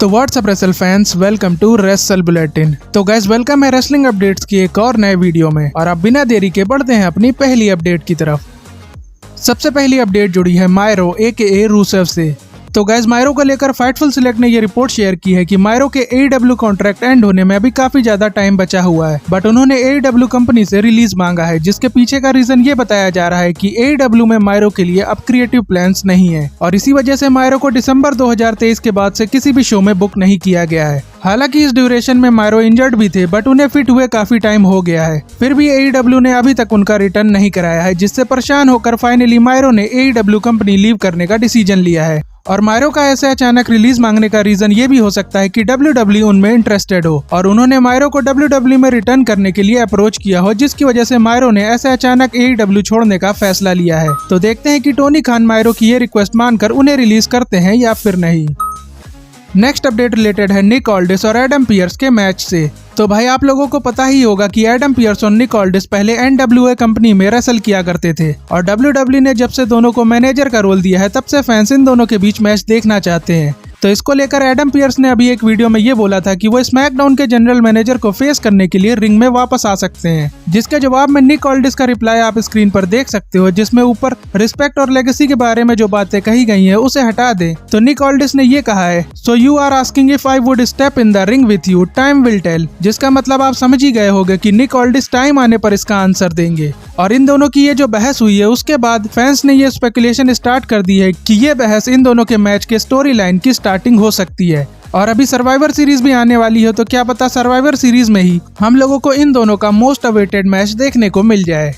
तो what's up wrestle fans, welcome to wrestle bulletin. तो guys welcome है रेसलिंग अपडेट्स की एक और नए वीडियो में। और अब बिना देरी के बढ़ते हैं अपनी पहली अपडेट की तरफ। सबसे पहली अपडेट जुड़ी है मायरो AKA रूसेव से। तो गाइस मायरो को लेकर फाइटफुल सिलेक्ट ने ये रिपोर्ट शेयर की है कि मायरो के AEW कॉन्ट्रैक्ट एंड होने में अभी काफी ज्यादा टाइम बचा हुआ है, बट उन्होंने AEW कंपनी से रिलीज मांगा है, जिसके पीछे का रीजन ये बताया जा रहा है कि AEW में मायरो के लिए अब क्रिएटिव प्लान्स नहीं है और इसी वजह से मायरो को दिसंबर 2023 के बाद से किसी भी शो में बुक नहीं किया गया है। हालांकि इस ड्यूरेशन में मायरो इंजर्ड भी थे, बट उन्हें फिट हुए काफी टाइम हो गया है। फिर भी AEW ने अभी तक उनका रिटर्न नहीं कराया है, जिससे परेशान होकर फाइनली मायरो ने AEW कंपनी लीव करने का डिसीजन लिया है। और मायरो का ऐसे अचानक रिलीज मांगने का रीजन ये भी हो सकता है कि WWE उनमें इंटरेस्टेड हो और उन्होंने मायरो को WWE में रिटर्न करने के लिए अप्रोच किया हो, जिसकी वजह से मायरो ने ऐसे अचानक AEW छोड़ने का फैसला लिया है। तो देखते हैं कि टोनी खान मायरो की ये रिक्वेस्ट मानकर उन्हें रिलीज करते हैं या फिर नहीं। नेक्स्ट अपडेट रिलेटेड है निक ऑल्डिस और एडम पियर्स के मैच से। तो भाई आप लोगों को पता ही होगा कि एडम पियर्स और निक ऑल्डिस पहले NWA कंपनी में रेसल किया करते थे और WWE ने जब से दोनों को मैनेजर का रोल दिया है, तब से फैंस इन दोनों के बीच मैच देखना चाहते हैं। तो इसको लेकर एडम पियर्स ने अभी एक वीडियो में ये बोला था कि वो स्मैकडाउन के जनरल मैनेजर को फेस करने के लिए रिंग में वापस आ सकते हैं, जिसके जवाब में निक ऑल्डिस का रिप्लाई आप स्क्रीन पर देख सकते हो, जिसमें ऊपर रिस्पेक्ट और लेगेसी के बारे में जो बातें कही गई हैं उसे हटा दें। तो निक ऑल्डिस ने ये कहा है, so you are asking if I would step in the ring with you, time will tell, जिसका मतलब आप समझ ही गए होंगे कि निक ऑल्डिस टाइम आने पर इसका आंसर देंगे। और इन दोनों की ये जो बहस हुई है उसके बाद फैंस ने ये स्पेकुलेशन स्टार्ट कर दी है कि ये बहस इन दोनों के मैच के स्टोरी लाइन की स्टार्टिंग हो सकती है। और अभी सर्वाइवर सीरीज भी आने वाली है, तो क्या पता सर्वाइवर सीरीज में ही हम लोगों को इन दोनों का मोस्ट अवेटेड मैच देखने को मिल जाए।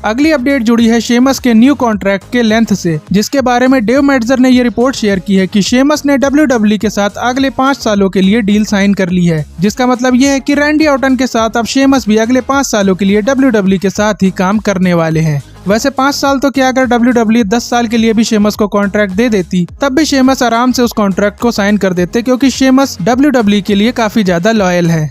अगली अपडेट जुड़ी है शेमस के न्यू कॉन्ट्रैक्ट के लेंथ से, जिसके बारे में डेव मेटजर ने ये रिपोर्ट शेयर की है कि शेमस ने WWE के साथ अगले 5 सालों के लिए डील साइन कर ली है, जिसका मतलब ये है कि रैंडी ऑर्टन के साथ अब शेमस भी अगले 5 सालों के लिए WWE के साथ ही काम करने वाले हैं। वैसे 5 साल तो क्या, अगर WWE 10 साल के लिए भी शेमस को कॉन्ट्रैक्ट दे देती तब भी शेमस आराम से उस कॉन्ट्रैक्ट को साइन कर देते, क्योंकि शेमस WWE के लिए काफी ज्यादा लॉयल है।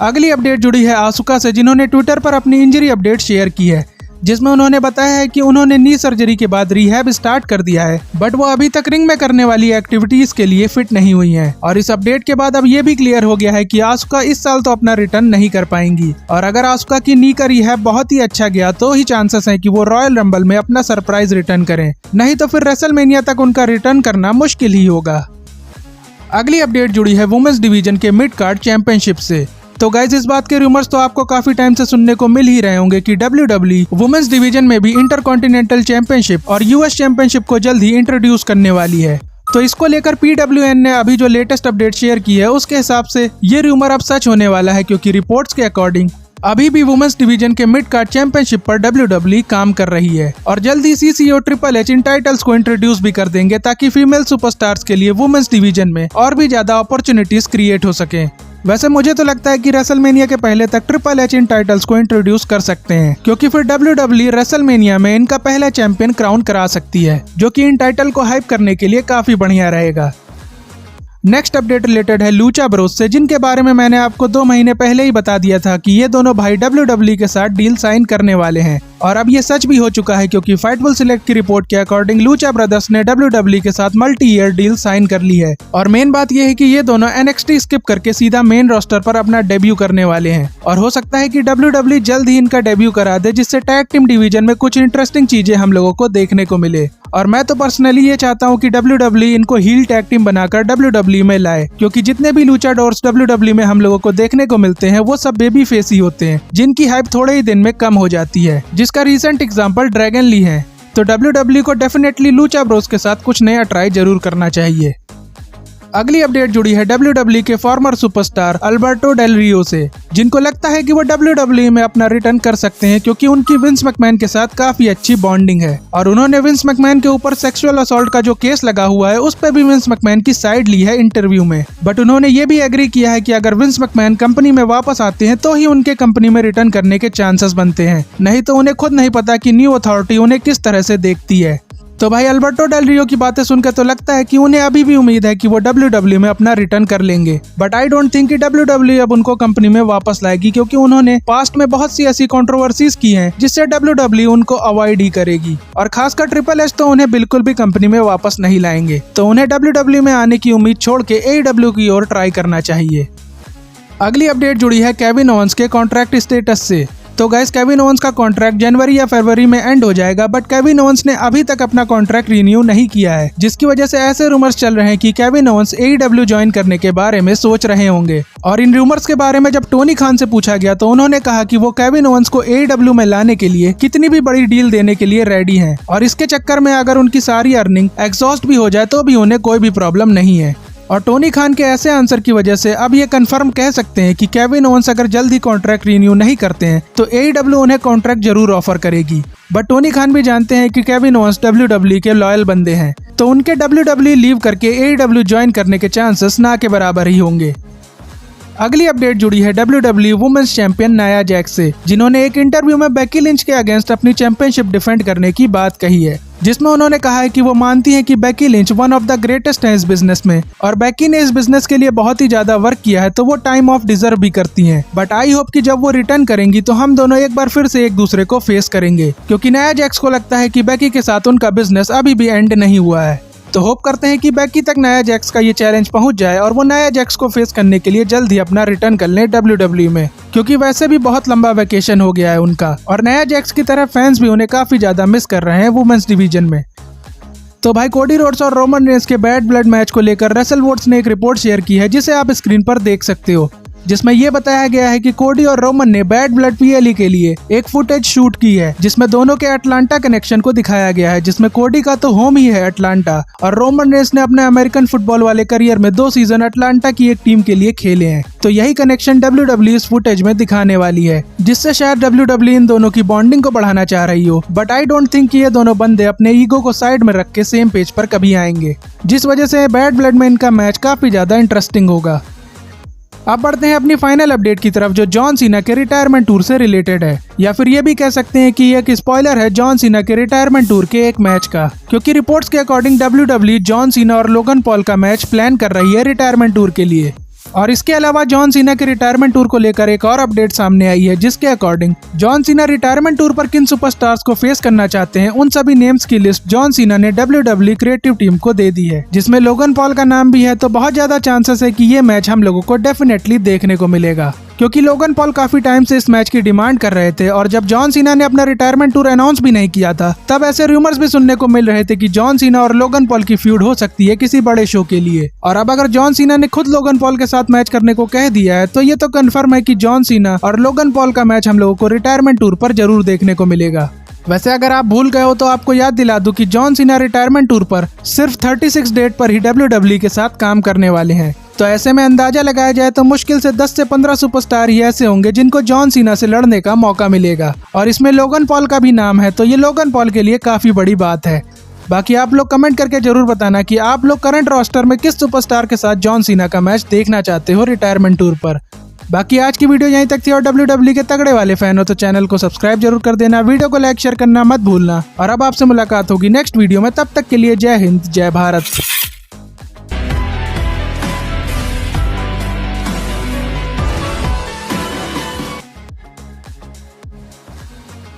अगली अपडेट जुड़ी है आसुका से, जिन्होंने ट्विटर पर अपनी इंजरी अपडेट शेयर की है, जिसमें उन्होंने बताया है कि उन्होंने नी सर्जरी के बाद रिहैब स्टार्ट कर दिया है, बट वो अभी तक रिंग में करने वाली एक्टिविटीज के लिए फिट नहीं हुई हैं। और इस अपडेट के बाद अब ये भी क्लियर हो गया है कि आसुका इस साल तो अपना रिटर्न नहीं कर पाएंगी। और अगर आसुका की नी का रिहैब बहुत ही अच्छा गया तो ही चांसेस है कि वो रॉयल रंबल में अपना सरप्राइज रिटर्न करें, नहीं तो फिर रेसलमेनिया तक उनका रिटर्न करना मुश्किल ही होगा। अगली अपडेट जुड़ी है वुमेन्स डिवीजन के मिड कार्ड चैंपियनशिप से। तो गाइज इस बात के रूमर्स तो आपको काफी टाइम से सुनने को मिल ही रहे होंगे कि WWE वुमेन्स डिवीजन में भी इंटरकॉन्टिनेंटल चैंपियनशिप और US चैंपियनशिप को जल्द ही इंट्रोड्यूस करने वाली है। तो इसको लेकर PWN ने अभी जो लेटेस्ट अपडेट शेयर की है उसके हिसाब से ये रूमर अब सच होने वाला है, क्योंकि रिपोर्ट्स के अकॉर्डिंग अभी भी वुमेन्स डिवीजन के मिड कार्ड चैंपियनशिप पर WWE काम कर रही है और जल्द ही CCO triple H in titles को इंट्रोड्यूस भी कर देंगे, ताकि फीमेल सुपरस्टार्स के लिए वुमेन्स डिवीजन में और भी ज्यादा अपॉर्चुनिटीज क्रिएट हो सके। वैसे मुझे तो लगता है कि रेसलमेनिया के पहले तक ट्रिपल एच इन टाइटल्स को इंट्रोड्यूस कर सकते हैं, क्योंकि फिर WWE रेसलमेनिया में इनका पहला चैंपियन क्राउन करा सकती है, जो कि इन टाइटल को हाइप करने के लिए काफी बढ़िया रहेगा। नेक्स्ट अपडेट रिलेटेड है लूचा ब्रोस से, जिनके बारे में मैंने आपको 2 महीने पहले ही बता दिया था कि ये दोनों भाई WWE के साथ डील साइन करने वाले हैं। और अब ये सच भी हो चुका है, क्योंकि फाइटफुल सिलेक्ट की रिपोर्ट के अकॉर्डिंग लूचा ब्रदर्स ने WWE के साथ मल्टी ईयर डील साइन कर ली है। और मेन बात यह है कि ये दोनों NXT स्किप करके सीधा मेन रोस्टर पर अपना डेब्यू करने वाले हैं और हो सकता है कि WWE जल्द ही इनका डेब्यू करा दे, जिससे टैग टीम डिवीजन में कुछ इंटरेस्टिंग चीजें हम लोगों को देखने को मिले। और मैं तो पर्सनली ये चाहता हूँ कि WWE इनको हील टैग टीम बनाकर WWE में लाए, क्योंकि जितने भी लूचाडोर्स WWE में हम लोगों को देखने को मिलते हैं वो सब बेबी फेस ही होते हैं, जिनकी हाइप थोड़े ही दिन में कम हो जाती है, जिसका रिसेंट एग्जांपल ड्रैगन ली है। तो WWE को डेफिनेटली लूचा ब्रोस के साथ कुछ नया ट्राई जरूर करना चाहिए। अगली अपडेट जुड़ी है WWE के फॉर्मर सुपरस्टार अल्बर्टो डेल रियो से, जिनको लगता है कि वो WWE में अपना रिटर्न कर सकते हैं, क्योंकि उनकी विंस मैकमैन के साथ काफी अच्छी बॉन्डिंग है। और उन्होंने विंस मैकमैन के ऊपर सेक्सुअल असॉल्ट का जो केस लगा हुआ है उस पर भी विंस मैकमैन की साइड ली है इंटरव्यू में। बट उन्होंने ये भी एग्री किया है कि अगर विंस मैकमैन कंपनी में वापस आते हैं तो ही उनके कंपनी में रिटर्न करने के चांसेस बनते हैं, नहीं तो उन्हें खुद नहीं पता कि न्यू अथॉरिटी उन्हें किस तरह से देखती है। तो भाई अल्बर्टो डेल रियो की बातें सुनकर तो लगता है कि उन्हें अभी भी उम्मीद है कि वो WWE में अपना रिटर्न कर लेंगे, बट आई डोंट थिंक कि WWE अब उनको कंपनी में वापस लाएगी, क्योंकि उन्होंने पास्ट में बहुत सी ऐसी कंट्रोवर्सीज की हैं जिससे WWE उनको अवॉइड ही करेगी, और खासकर ट्रिपल एच तो उन्हें बिल्कुल भी कंपनी में वापस नहीं लाएंगे। तो उन्हें WWE में आने की उम्मीद छोड़ के AEW की ओर ट्राई करना चाहिए। अगली अपडेट जुड़ी है केविन ओवेंस के कॉन्ट्रैक्ट स्टेटस से। तो गाइस, केविन ओवेंस का कॉन्ट्रैक्ट जनवरी या फरवरी में एंड हो जाएगा, बट केविन ओवेंस ने अभी तक अपना कॉन्ट्रैक्ट रिन्यू नहीं किया है, जिसकी वजह से ऐसे रूमर्स चल रहे हैं कि केविन ओवेंस AEW ज्वाइन करने के बारे में सोच रहे होंगे। और इन रूमर्स के बारे में जब टोनी खान से पूछा गया तो उन्होंने कहा कि वो केविन ओवेंस को AEW में लाने के लिए कितनी भी बड़ी डील देने के लिए रेडी हैं, और इसके चक्कर में अगर उनकी सारी अर्निंग एग्जॉस्ट भी हो जाए तो भी उन्हें कोई भी प्रॉब्लम नहीं है। और टोनी खान के ऐसे आंसर की वजह से अब ये कंफर्म कह सकते हैं कि केविन ओवेंस अगर जल्दी कॉन्ट्रैक्ट रिन्यू नहीं करते हैं तो AEW उन्हें कॉन्ट्रैक्ट जरूर ऑफर करेगी। बट टोनी खान भी जानते हैं कि केविन ओवेंस WWE के लॉयल बंदे हैं, तो उनके WWE लीव करके AEW ज्वाइन करने के चांसेस ना के बराबर ही होंगे। अगली अपडेट जुड़ी है WWE women's champion Nia Jax से, जिन्होंने एक इंटरव्यू में बेकी लिंच के अगेंस्ट अपनी चैंपियनशिप डिफेंड करने की बात कही है, जिसमें उन्होंने कहा है कि वो मानती हैं कि Becky Lynch one of the greatest है इस बिजनेस में, और बेकी ने इस बिजनेस के लिए बहुत ही ज्यादा वर्क किया है, तो वो टाइम ऑफ डिजर्व भी करती हैं। बट आई होप कि जब वो रिटर्न करेंगी तो हम दोनों एक बार फिर से एक दूसरे को फेस करेंगे, क्योंकि नाया जैक्स को लगता है कि बेकी के साथ उनका बिजनेस अभी भी एंड नहीं हुआ है। तो होप करते हैं कि बेकी तक नाया जैक्स का ये चैलेंज पहुंच जाए और वो नाया जैक्स को फेस करने के लिए जल्द ही अपना रिटर्न कर लें WWE में, क्योंकि वैसे भी बहुत लंबा वेकेशन हो गया है उनका, और नाया जैक्स की तरह फैंस भी उन्हें काफी ज्यादा मिस कर रहे हैं वुमेन्स डिवीजन में। तो भाई, कोडी रोड्स और रोमन रेंस के बैड ब्लड मैच को लेकर रेसल वोट्स ने एक रिपोर्ट शेयर की है, जिसे आप स्क्रीन पर देख सकते हो, जिसमें ये बताया गया है कि कोडी और रोमन ने बैड ब्लड PLE के लिए एक फुटेज शूट की है, जिसमें दोनों के अटलांटा कनेक्शन को दिखाया गया है, जिसमें कोडी का तो होम ही है अटलांटा, और रोमन रेंस ने अपने अमेरिकन फुटबॉल वाले करियर में 2 सीजन अटलांटा की एक टीम के लिए खेले हैं। तो यही कनेक्शन WWE इस फुटेज में दिखाने वाली है, जिससे शायद WWE इन दोनों की बॉन्डिंग को बढ़ाना चाह रही हो, बट आई डोंट थिंक कि ये दोनों बंदे अपने ईगो को साइड में रख के सेम पेज पर कभी आएंगे, जिस वजह से बैड ब्लड में इनका मैच काफी ज्यादा इंटरेस्टिंग होगा। अब बढ़ते हैं अपनी फाइनल अपडेट की तरफ, जो जॉन सीना के रिटायरमेंट टूर से रिलेटेड है, या फिर ये भी कह सकते हैं कि एक स्पॉइलर है जॉन सीना के रिटायरमेंट टूर के एक मैच का, क्योंकि रिपोर्ट्स के अकॉर्डिंग WWE जॉन सीना और लोगन पॉल का मैच प्लान कर रही है रिटायरमेंट टूर के लिए। और इसके अलावा जॉन सीना के रिटायरमेंट टूर को लेकर एक और अपडेट सामने आई है, जिसके according John Cena retirement tour पर किन सुपरस्टार्स को फेस करना चाहते हैं उन सभी नेम्स की लिस्ट जॉन सीना ने WWE क्रिएटिव टीम को दे दी है, जिसमें लोगन पॉल का नाम भी है। तो बहुत ज्यादा चांसेस है कि ये मैच हम लोगों को डेफिनेटली देखने को मिलेगा, क्योंकि लोगन पॉल काफी टाइम से इस मैच की डिमांड कर रहे थे, और जब जॉन सीना ने अपना रिटायरमेंट टूर अनाउंस भी नहीं किया था तब ऐसे रूमर्स भी सुनने को मिल रहे थे कि जॉन सीना और लोगन पॉल की फ्यूड हो सकती है किसी बड़े शो के लिए। और अब अगर जॉन सीना ने खुद लोगन पॉल के साथ मैच करने को कह दिया है तो ये तो कंफर्म है कि जॉन सीना और लोगन पॉल का मैच हम लोगों को रिटायरमेंट टूर पर जरूर देखने को मिलेगा। वैसे अगर आप भूल गए हो तो आपको याद दिला दूं कि जॉन सीना रिटायरमेंट टूर पर सिर्फ 36 डेट पर ही WWE के साथ काम करने वाले हैं। तो ऐसे में अंदाजा लगाया जाए तो मुश्किल से 10 से 15 सुपरस्टार ही ऐसे होंगे जिनको जॉन सीना से लड़ने का मौका मिलेगा, और इसमें लोगन पॉल का भी नाम है, तो ये लोगन पॉल के लिए काफी बड़ी बात है। बाकी आप लोग कमेंट करके जरूर बताना कि आप लोग करंट रोस्टर में किस सुपरस्टार के साथ जॉन सीना का मैच देखना चाहते हो रिटायरमेंट टूर पर। बाकी आज की वीडियो यहीं तक थी, और WWE के तगड़े वाले फैन हो तो चैनल को सब्सक्राइब जरूर कर देना, वीडियो को लाइक शेयर करना मत भूलना, और अब आपसे मुलाकात होगी नेक्स्ट वीडियो में। तब तक के लिए जय हिंद, जय भारत।